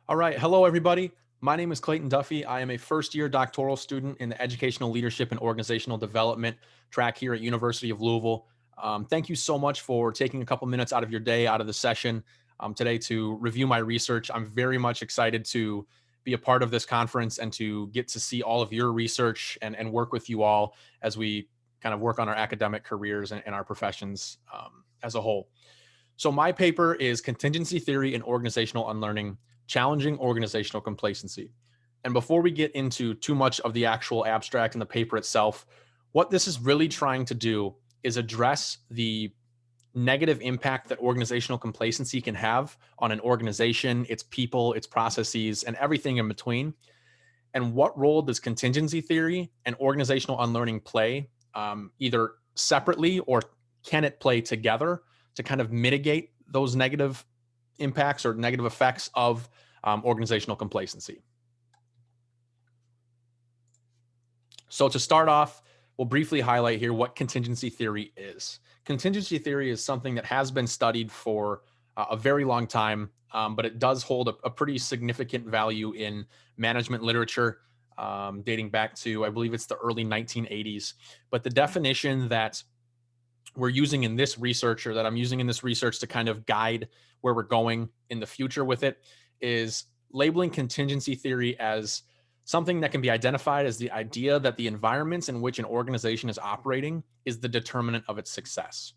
All right. Hello, everybody. My name is Clayton Duffy. I am a first-year doctoral student in the Educational Leadership and Organizational Development track here at University of Louisville. Thank you so much for taking a couple minutes out of your day, out of the session today to review my research. I'm very much excited to be a part of this conference and to get to see all of your research and work with you all as we kind of work on our academic careers and our professions as a whole. So my paper is Contingency Theory and Organizational Unlearning, Challenging Organizational Complacency. And before we get into too much of the actual abstract and the paper itself, what this is really trying to do is address the negative impact that organizational complacency can have on an organization, its people, its processes, and everything in between. And what role does contingency theory and organizational unlearning play, either separately or can it play together to kind of mitigate those negative impacts or negative effects of organizational complacency? So to start off, we'll briefly highlight here what contingency theory is. Contingency theory is something that has been studied for a very long time, but it does hold a pretty significant value in management literature, dating back to, I believe it's the early 1980s. But the definition that we're using in this research, or that I'm using in this research to kind of guide where we're going in the future with it, is labeling contingency theory as something that can be identified as the idea that the environments in which an organization is operating is the determinant of its success.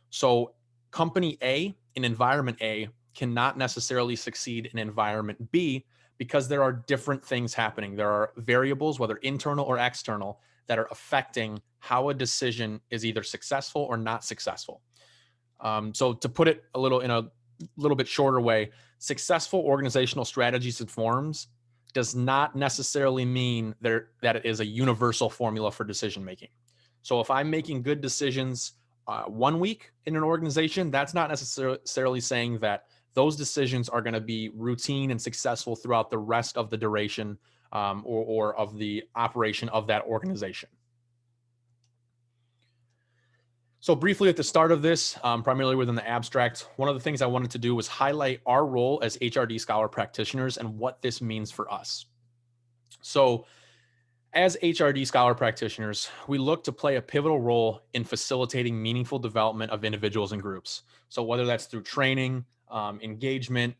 So company A in environment A cannot necessarily succeed in environment B because there are different things happening. There are variables, whether internal or external, that are affecting how a decision is either successful or not successful. So to put it a little bit shorter way, successful organizational strategies and forms does not necessarily mean that it is a universal formula for decision making. So if I'm making good decisions 1 week in an organization, that's not necessarily saying that those decisions are going to be routine and successful throughout the rest of the duration or of the operation of that organization. So briefly at the start of this, primarily within the abstract, one of the things I wanted to do was highlight our role as HRD scholar practitioners and what this means for us. So as HRD scholar practitioners, we look to play a pivotal role in facilitating meaningful development of individuals and groups. So whether that's through training, engagement,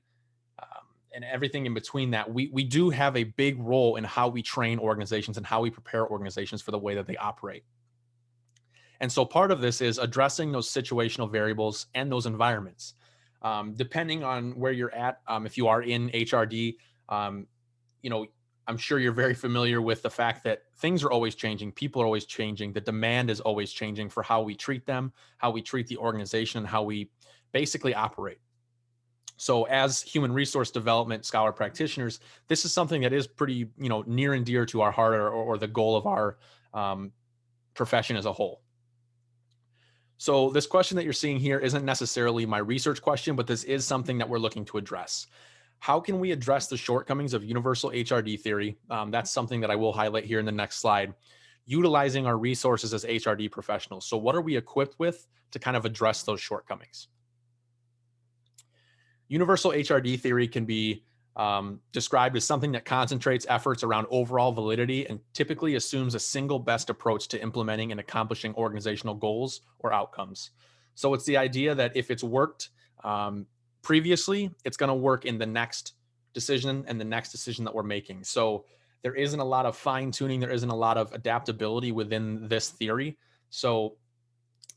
and everything in between that, we do have a big role in how we train organizations and how we prepare organizations for the way that they operate. And so part of this is addressing those situational variables and those environments. Depending on where you're at, if you are in HRD, I'm sure you're very familiar with the fact that things are always changing. People are always changing. The demand is always changing for how we treat them, how we treat the organization, and how we basically operate. So as human resource development scholar practitioners, this is something that is pretty, near and dear to our heart, or the goal of our profession as a whole. So this question that you're seeing here isn't necessarily my research question, but this is something that we're looking to address. How can we address the shortcomings of universal HRD theory? That's something that I will highlight here in the next slide, utilizing our resources as HRD professionals. So what are we equipped with to kind of address those shortcomings? Universal HRD theory can be described as something that concentrates efforts around overall validity and typically assumes a single best approach to implementing and accomplishing organizational goals or outcomes. So it's the idea that if it's worked previously, it's going to work in the next decision and the next decision that we're making. So there isn't a lot of fine tuning. There isn't a lot of adaptability within this theory. So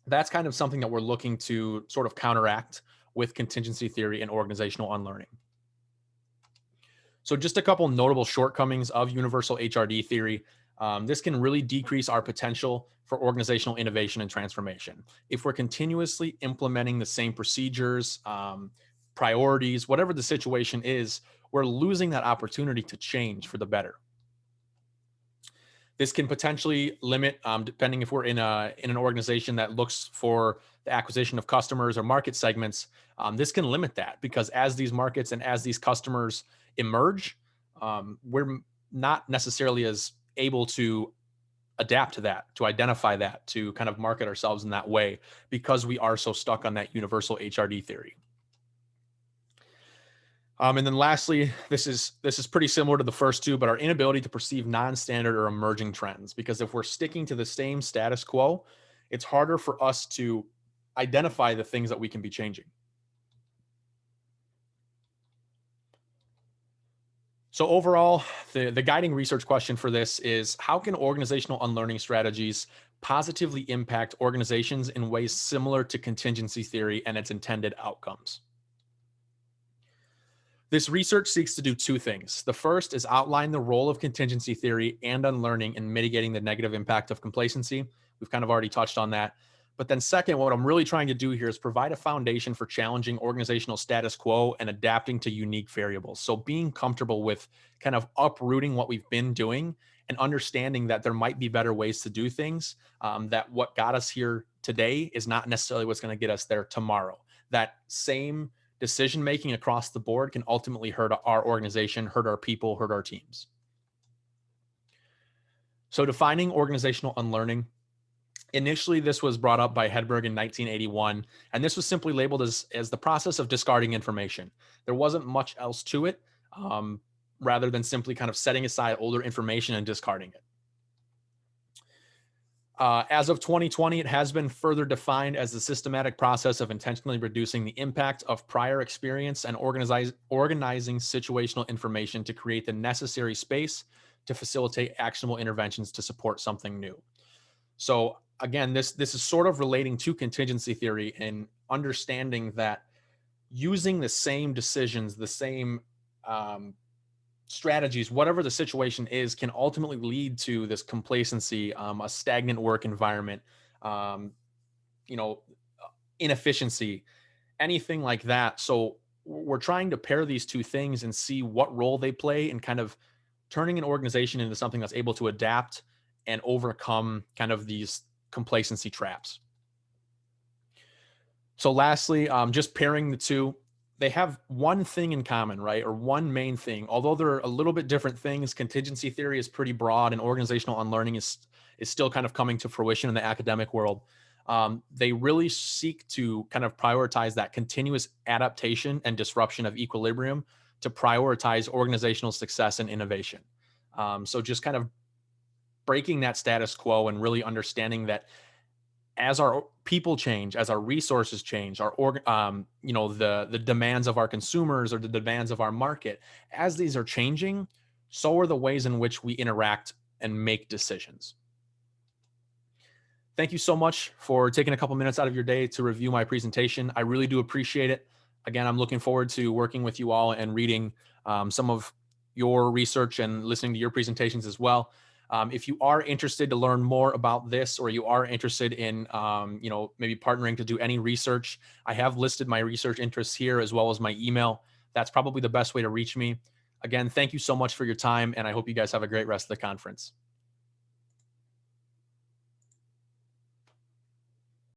that's kind of something that we're looking to sort of counteract with contingency theory and organizational unlearning. So just a couple notable shortcomings of universal HRD theory. This can really decrease our potential for organizational innovation and transformation. If we're continuously implementing the same procedures, priorities, whatever the situation is, we're losing that opportunity to change for the better. This can potentially limit, depending if we're in an organization that looks for the acquisition of customers or market segments, this can limit that, because as these markets and as these customers emerge, we're not necessarily as able to adapt to that, to identify that, to kind of market ourselves in that way, because we are so stuck on that universal HRD theory. And then lastly, this is pretty similar to the first two, but our inability to perceive non-standard or emerging trends. Because if we're sticking to the same status quo, it's harder for us to identify the things that we can be changing. So overall, the guiding research question for this is, how can organizational unlearning strategies positively impact organizations in ways similar to contingency theory and its intended outcomes? This research seeks to do two things. The first is outline the role of contingency theory and unlearning in mitigating the negative impact of complacency. We've kind of already touched on that. But then second, what I'm really trying to do here is provide a foundation for challenging organizational status quo and adapting to unique variables. So being comfortable with kind of uprooting what we've been doing and understanding that there might be better ways to do things, that what got us here today is not necessarily what's going to get us there tomorrow. That same decision making across the board can ultimately hurt our organization, hurt our people, hurt our teams. So defining organizational unlearning. Initially, this was brought up by Hedberg in 1981, and this was simply labeled as the process of discarding information. There wasn't much else to it, rather than simply kind of setting aside older information and discarding it. As of 2020, it has been further defined as the systematic process of intentionally reducing the impact of prior experience and organizing situational information to create the necessary space to facilitate actionable interventions to support something new. So again, this is sort of relating to contingency theory and understanding that using the same decisions, the same strategies, whatever the situation is, can ultimately lead to this complacency, a stagnant work environment, inefficiency, anything like that. So we're trying to pair these two things and see what role they play in kind of turning an organization into something that's able to adapt and overcome kind of these complacency traps. So lastly, just pairing the two, they have one thing in common, right? Or one main thing. Although they're a little bit different things, contingency theory is pretty broad and organizational unlearning is still kind of coming to fruition in the academic world. They really seek to kind of prioritize that continuous adaptation and disruption of equilibrium to prioritize organizational success and innovation. So just kind of breaking that status quo and really understanding that as our people change, as our resources change, the demands of our consumers or the demands of our market, as these are changing, so are the ways in which we interact and make decisions. Thank you so much for taking a couple minutes out of your day to review my presentation. I really do appreciate it. Again, I'm looking forward to working with you all and reading some of your research and listening to your presentations as well. If you are interested to learn more about this, or you are interested in, maybe partnering to do any research, I have listed my research interests here as well as my email. That's probably the best way to reach me. Again, thank you so much for your time, and I hope you guys have a great rest of the conference.